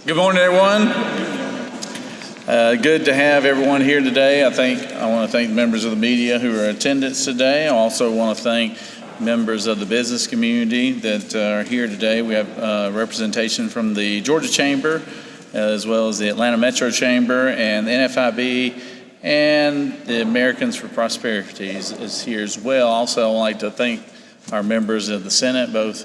Good morning, everyone. Good to have everyone here today. I want to thank members of the media who are in attendance today. I also want to thank members of the business community that are here today. We have representation from the Georgia Chamber, as well as the Atlanta Metro Chamber and the NFIB, and the Americans for Prosperity is here as well. Also, I'd like to thank our members of the Senate, both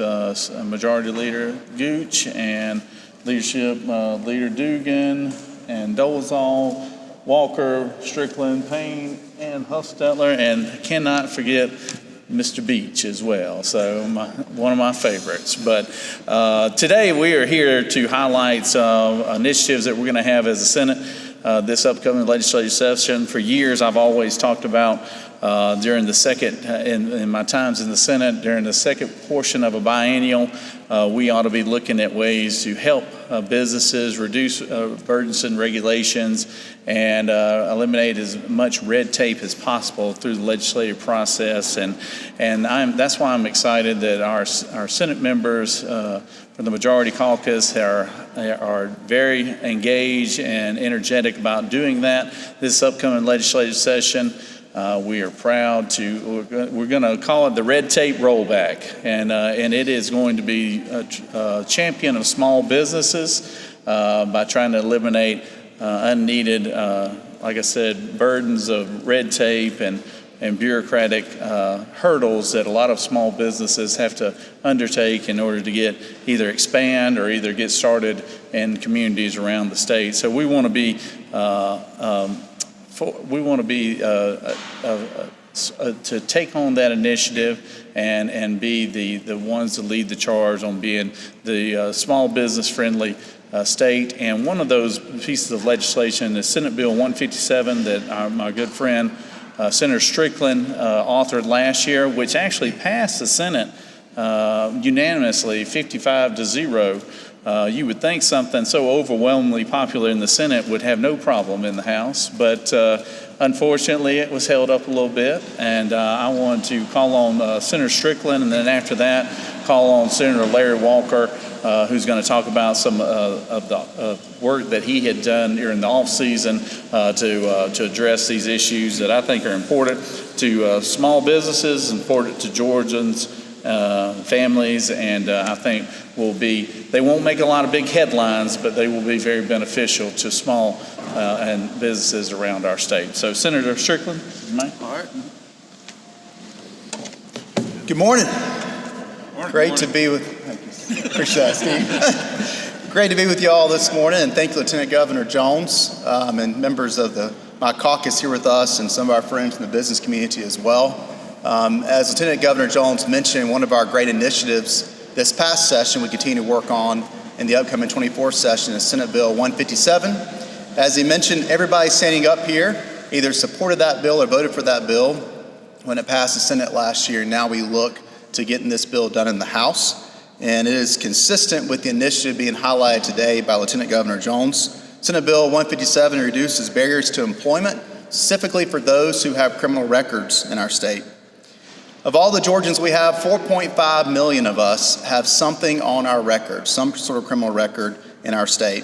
Majority Leader Gooch and Leadership Leader Dugan and Dolezal, Walker, Strickland, Payne, and Huffstetler, and cannot forget Mr. Beach as well, so one of my favorites. But today we are here to highlight some initiatives that we're going to have as a Senate this upcoming legislative session. For years I've always talked about during the second, in my times in the Senate, during the second portion of a biennial, we ought to be looking at ways to help businesses reduce burdensome regulations and eliminate as much red tape as possible through the legislative process. And that's why I'm excited that our Senate members from the Majority Caucus are very engaged and energetic about doing that this upcoming legislative session. We are proud we're going to call it the red tape rollback, and it is going to be a champion of small businesses by trying to eliminate unneeded, like I said, burdens of red tape and bureaucratic hurdles that a lot of small businesses have to undertake in order to either expand or either get started in communities around the state. So we want to be to take on that initiative and be the ones to lead the charge on being the small business friendly state. And one of those pieces of legislation is Senate Bill 157 that my good friend Senator Strickland authored last year, which actually passed the Senate unanimously, 55-0. You would think something so overwhelmingly popular in the Senate would have no problem in the House, but unfortunately it was held up a little bit, and I wanted to call on Senator Strickland, and then after that call on Senator Larry Walker, who's going to talk about some of the work that he had done during the off season to address these issues that I think are important to small businesses, important to Georgians, families, and I think they won't make a lot of big headlines, but they will be very beneficial to small and businesses around our state. So Senator Strickland, Mike. All right. Good morning. Great to be with, appreciate that, Steve. Great to be with you all this morning, and thank you, Lieutenant Governor Jones, and members of my caucus here with us, and some of our friends in the business community as well. As Lieutenant Governor Jones mentioned, one of our great initiatives this past session we continue to work on in the upcoming 24th session is Senate Bill 157. As he mentioned, everybody standing up here either supported that bill or voted for that bill when it passed the Senate last year. Now we look to getting this bill done in the House, and it is consistent with the initiative being highlighted today by Lieutenant Governor Jones. Senate Bill 157 reduces barriers to employment, specifically for those who have criminal records in our state. Of all the Georgians we have, 4.5 million of us have something on our record, some sort of criminal record in our state.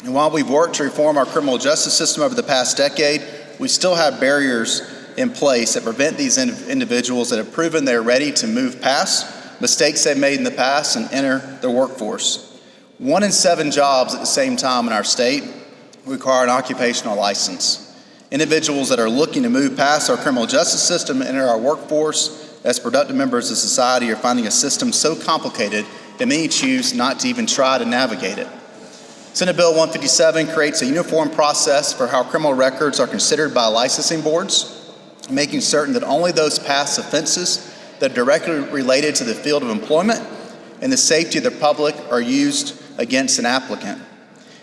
And while we've worked to reform our criminal justice system over the past decade, we still have barriers in place that prevent these individuals that have proven they're ready to move past mistakes they've made in the past and enter the workforce. 1 in 7 jobs at the same time in our state require an occupational license. Individuals that are looking to move past our criminal justice system and enter our workforce as productive members of society are finding a system so complicated that many choose not to even try to navigate it. Senate Bill 157 creates a uniform process for how criminal records are considered by licensing boards, making certain that only those past offenses that are directly related to the field of employment and the safety of the public are used against an applicant.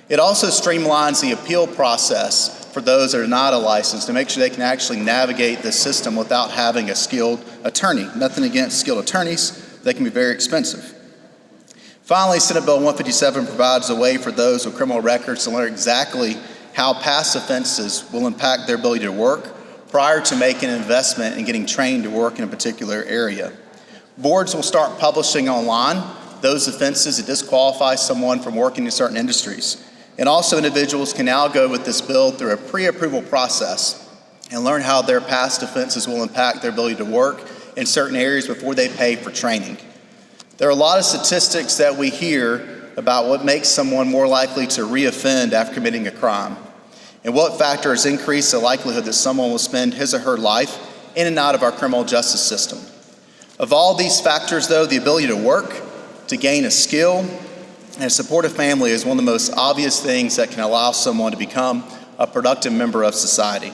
It also streamlines the appeal process for those that are not a licensed to make sure they can actually navigate the system without having a skilled attorney. Nothing against skilled attorneys, they can be very expensive. Finally, Senate Bill 157 provides a way for those with criminal records to learn exactly how past offenses will impact their ability to work prior to making an investment and getting trained to work in a particular area. Boards will start publishing online those offenses that disqualify someone from working in certain industries. And also individuals can now go with this bill through a pre-approval process and learn how their past offenses will impact their ability to work in certain areas before they pay for training. There are a lot of statistics that we hear about what makes someone more likely to reoffend after committing a crime, and what factors increase the likelihood that someone will spend his or her life in and out of our criminal justice system. Of all these factors, though, the ability to work, to gain a skill, and support a family is one of the most obvious things that can allow someone to become a productive member of society.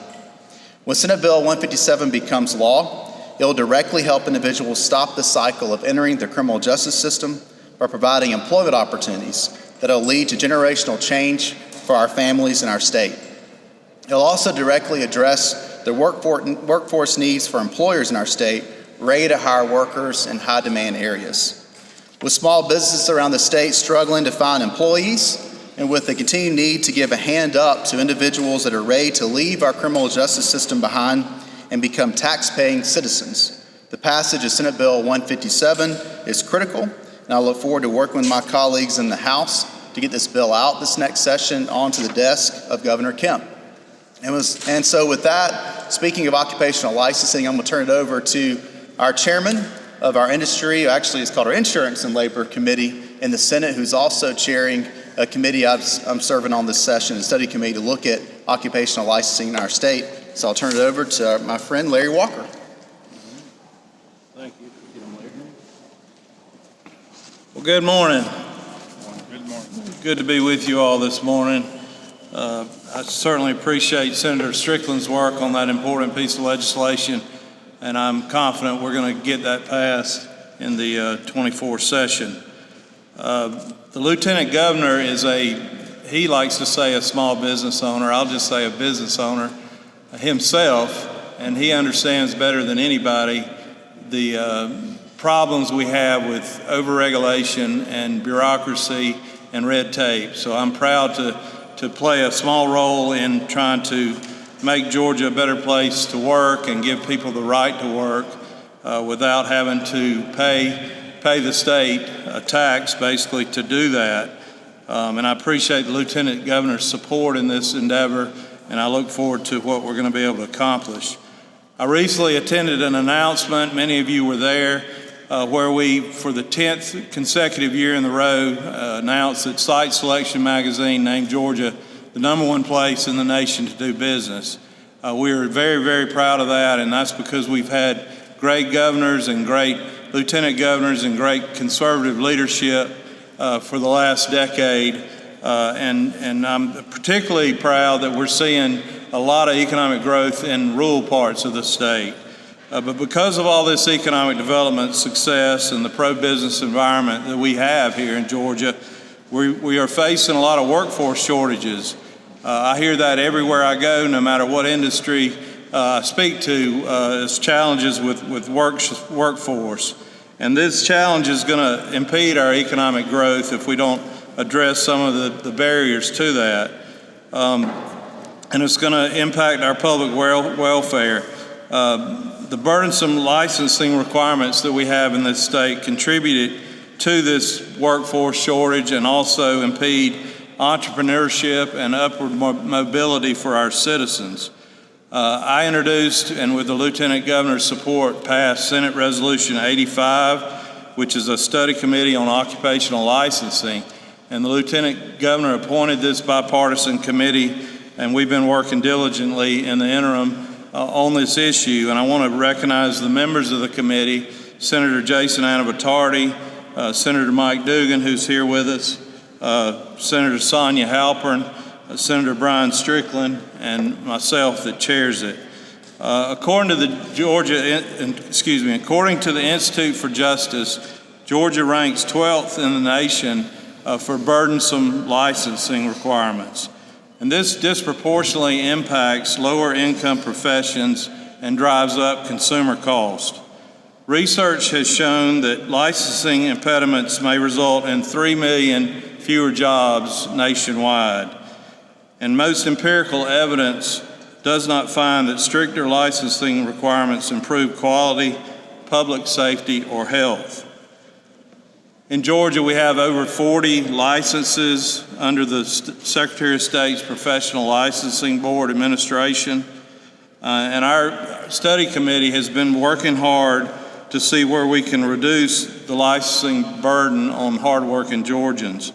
When Senate Bill 157 becomes law, it will directly help individuals stop the cycle of entering the criminal justice system by providing employment opportunities that will lead to generational change for our families and our state. It will also directly address the workforce needs for employers in our state ready to hire workers in high-demand areas. With small businesses around the state struggling to find employees, and with the continued need to give a hand up to individuals that are ready to leave our criminal justice system behind and become tax-paying citizens, the passage of Senate Bill 157 is critical, and I look forward to working with my colleagues in the House to get this bill out this next session onto the desk of Governor Kemp. And so with that, speaking of occupational licensing, I'm going to turn it over to our chairman of our industry, actually it's called our Insurance and Labor Committee in the Senate, who's also chairing a committee I'm serving on this session, a study committee to look at occupational licensing in our state. So I'll turn it over to my friend Larry Walker. Thank you. Well, good morning. Good morning. Good to be with you all this morning. I certainly appreciate Senator Strickland's work on that important piece of legislation, and I'm confident we're going to get that passed in the 24 session. The Lieutenant Governor he likes to say a small business owner. I'll just say a business owner himself, and he understands better than anybody the problems we have with overregulation and bureaucracy and red tape. So I'm proud to play a small role in trying to make Georgia a better place to work and give people the right to work without having to pay the state a tax basically to do that. And I appreciate the Lieutenant Governor's support in this endeavor, and I look forward to what we're going to be able to accomplish. I recently attended an announcement, many of you were there, where we, for the 10th consecutive year in a row, announced that Site Selection Magazine named Georgia the #1 place in the nation to do business. We are very, very proud of that, and that's because we've had great governors and great lieutenant governors and great conservative leadership for the last decade. And I'm particularly proud that we're seeing a lot of economic growth in rural parts of the state. But because of all this economic development success and the pro-business environment that we have here in Georgia, we are facing a lot of workforce shortages. I hear that everywhere I go, no matter what industry I speak to, is challenges with workforce. And this challenge is going to impede our economic growth if we don't address some of the barriers to that. And it's going to impact our public welfare. The burdensome licensing requirements that we have in this state contributed to this workforce shortage and also impede entrepreneurship and upward mobility for our citizens. I introduced, and with the Lieutenant Governor's support, passed Senate Resolution 85, which is a study committee on occupational licensing. And the Lieutenant Governor appointed this bipartisan committee, and we've been working diligently in the interim on this issue. And I want to recognize the members of the committee, Senator Jason Anabatardi, Senator Mike Dugan, who's here with us, Senator Sonia Halpern, Senator Brian Strickland, and myself that chairs it. According to the Institute for Justice, Georgia ranks 12th in the nation for burdensome licensing requirements. And this disproportionately impacts lower income professions and drives up consumer cost. Research has shown that licensing impediments may result in 3 million fewer jobs nationwide. And most empirical evidence does not find that stricter licensing requirements improve quality, public safety, or health. In Georgia, we have over 40 licenses under the Secretary of State's Professional Licensing Board administration. And our study committee has been working hard to see where we can reduce the licensing burden on hardworking Georgians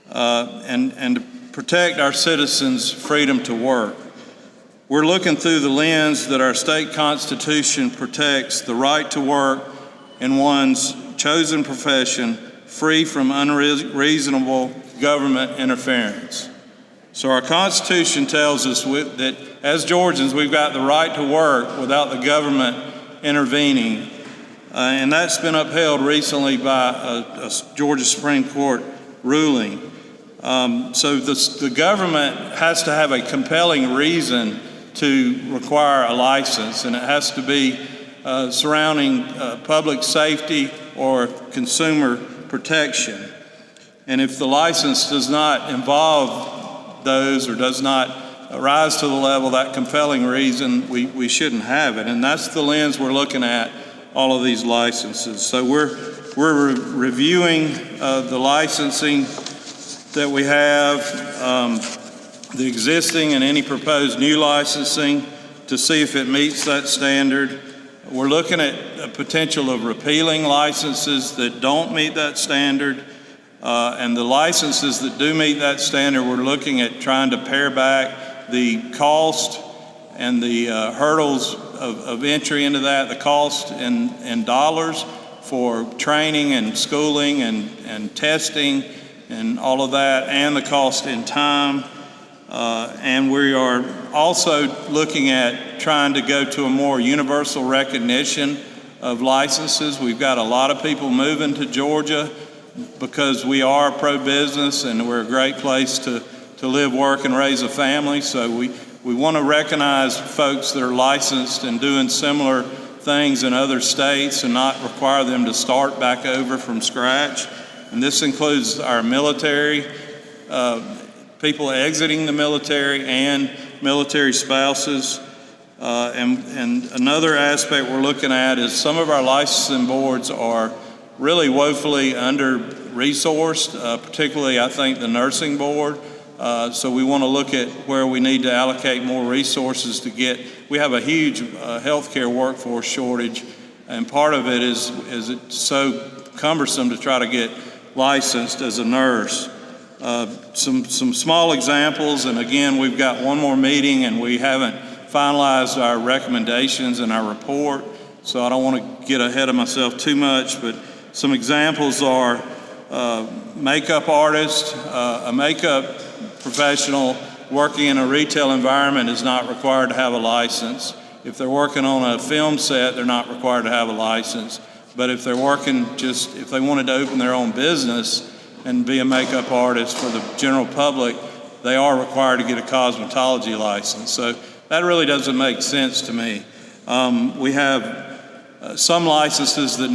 and to protect our citizens' freedom to work. We're looking through the lens that our state constitution protects the right to work in one's chosen profession, free from unreasonable government interference. So our Constitution tells us that as Georgians, we've got the right to work without the government intervening. And that's been upheld recently by a Georgia Supreme Court ruling. So the government has to have a compelling reason to require a license, and it has to be surrounding public safety or consumer protection. And if the license does not involve those or does not rise to the level of that compelling reason, we shouldn't have it. And that's the lens we're looking at all of these licenses. So we're reviewing the licensing that we have, the existing and any proposed new licensing to see if it meets that standard. We're looking at a potential of repealing licenses that don't meet that standard. And the licenses that do meet that standard, we're looking at trying to pare back the cost and the hurdles of entry into that, the cost in dollars for training and schooling and testing and all of that, and the cost in time. And we are also looking at trying to go to a more universal recognition of licenses. We've got a lot of people moving to Georgia because we are pro-business and we're a great place to live, work, and raise a family. So we want to recognize folks that are licensed and doing similar things in other states and not require them to start back over from scratch. And this includes our military, people exiting the military and military spouses. And another aspect we're looking at is some of our licensing boards are really woefully under-resourced, particularly I think the nursing board. So we want to look at where we need to allocate more resources we have a huge healthcare workforce shortage, and part of it is it's so cumbersome to try to get licensed as a nurse. Some small examples, and again, we've got one more meeting and we haven't finalized our recommendations in our report, so I don't want to get ahead of myself too much, but some examples are makeup artists. A makeup professional working in a retail environment is not required to have a license. If they're working on a film set, they're not required to have a license. But if they're working if they wanted to open their own business and be a makeup artist for the general public, they are required to get a cosmetology license. So that really doesn't make sense to me. We have some licenses that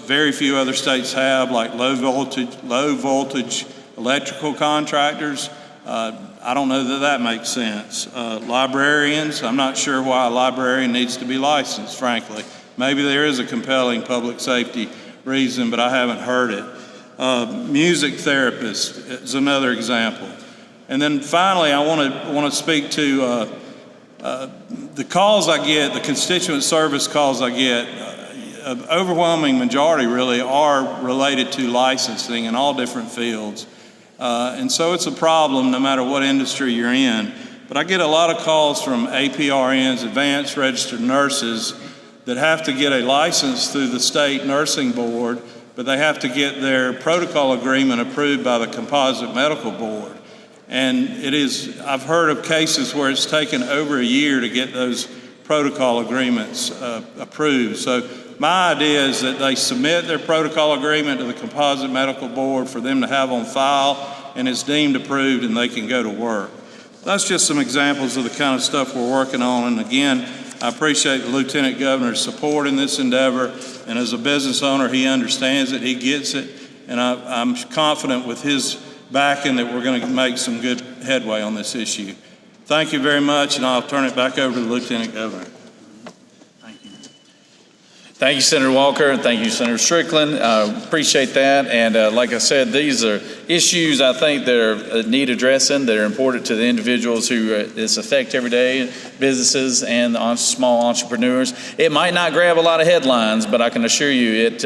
very few other states have, like low voltage electrical contractors. I don't know that makes sense. Librarians, I'm not sure why a librarian needs to be licensed, frankly. Maybe there is a compelling public safety reason, but I haven't heard it. Music therapists is another example. And then finally, I want to speak to the calls I get, the constituent service calls I get. An overwhelming majority really are related to licensing in all different fields. And so it's a problem no matter what industry you're in. But I get a lot of calls from APRNs, advanced registered nurses, that have to get a license through the state nursing board, but they have to get their protocol agreement approved by the composite medical board. And I've heard of cases where it's taken over a year to get those protocol agreements approved. So my idea is that they submit their protocol agreement to the composite medical board for them to have on file, and it's deemed approved and they can go to work. That's just some examples of the kind of stuff we're working on. And again, I appreciate the Lieutenant Governor's support in this endeavor, and as a business owner, he understands it, he gets it, and I'm confident with his backing that we're going to make some good headway on this issue. Thank you very much, and I'll turn it back over to the Lieutenant Governor. Thank you. Thank you, Senator Walker, and thank you, Senator Strickland. Appreciate that. And like I said, these are issues I think that need addressing, that are important to the individuals who this affect every day, businesses and small entrepreneurs. It might not grab a lot of headlines, but I can assure you it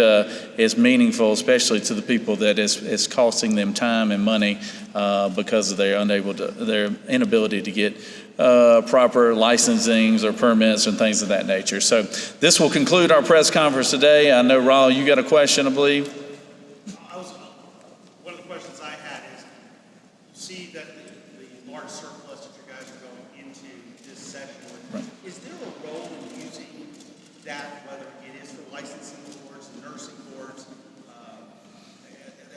is meaningful, especially to the people that it's costing them time and money because of their inability to get proper licensings or permits and things of that nature. So this will conclude our press conference today. I know, Raul, you got a question, I believe. One of the questions I had is, you see that the large surplus that you guys are going into this session with, Right. is there a role in using that, whether it is for licensing boards, nursing boards,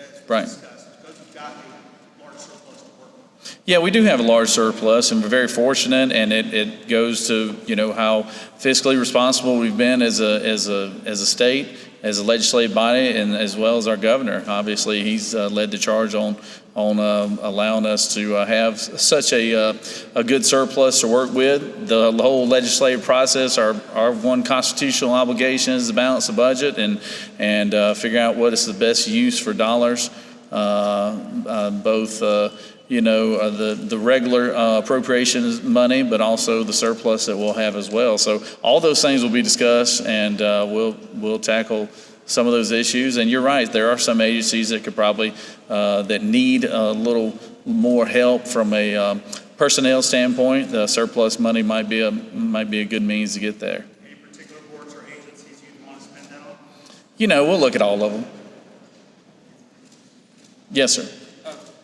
as we Right. discussed, because you've got a large surplus to work with? Yeah, we do have a large surplus, and we're very fortunate, and it goes to, how fiscally responsible we've been as a state, as a legislative body, and as well as our governor. Obviously, he's led the charge on allowing us to have such a good surplus to work with. The whole legislative process, our one constitutional obligation is to balance the budget and figure out what is the best use for dollars, both the regular appropriations money, but also the surplus that we'll have as well. So all those things will be discussed, and we'll tackle some of those issues. And you're right, there are some agencies that could probably that need a little more help from a personnel standpoint. The surplus money might be a good means to get there. Any particular boards or agencies you'd want to spend that on? We'll look at all of them. Yes, sir.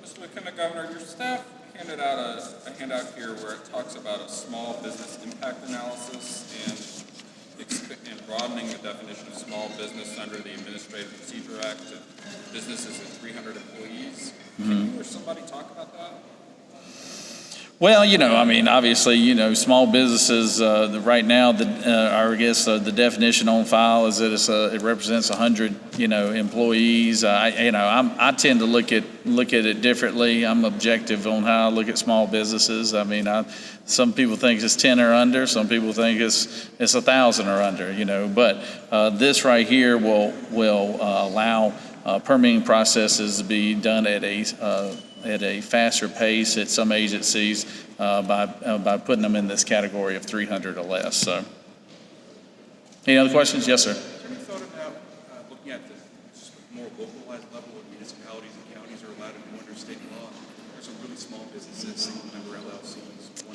Mr. Lieutenant Governor, your staff handed out a handout here where it talks about a small business impact analysis and broadening the definition of small business under the Administrative Procedure Act to businesses of 300 employees. Can you or somebody talk about that? Well, obviously, small businesses, right now, the definition on file is that it represents 100, employees. I tend to look at it differently. I'm objective on how I look at small businesses. Some people think it's 10 or under. Some people think it's 1,000 or under, but this right here will allow permitting processes to be done at a faster pace at some agencies by putting them in this category of 300 or less. So, any other questions? Yes, sir. Have you thought about looking at the more localized level of municipalities and counties are allowed to go under state law? There's some really small businesses, single-member LLCs,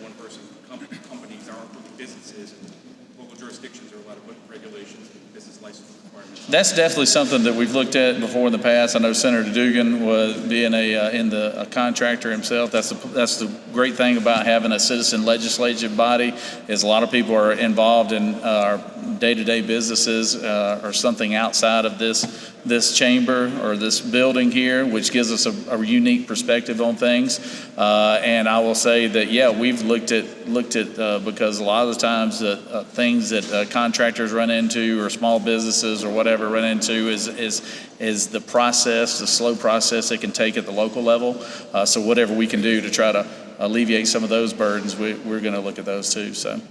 one-person companies aren't really businesses, and local jurisdictions are allowed to put regulations and business license requirements. That's definitely something that we've looked at before in the past. I know Senator Dugan was being a contractor himself. That's the great thing about having a citizen legislative body is a lot of people are involved in our day-to-day businesses or something outside of this chamber or this building here, which gives us a unique perspective on things. And I will say that, yeah, we've looked at because a lot of the times things that contractors run into or small businesses or whatever run into is the process, the slow process it can take at the local level. So whatever we can do to try to alleviate some of those burdens, we're going to look at those too. So,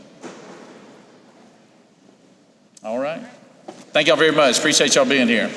all right. Thank y'all very much. Appreciate y'all being here.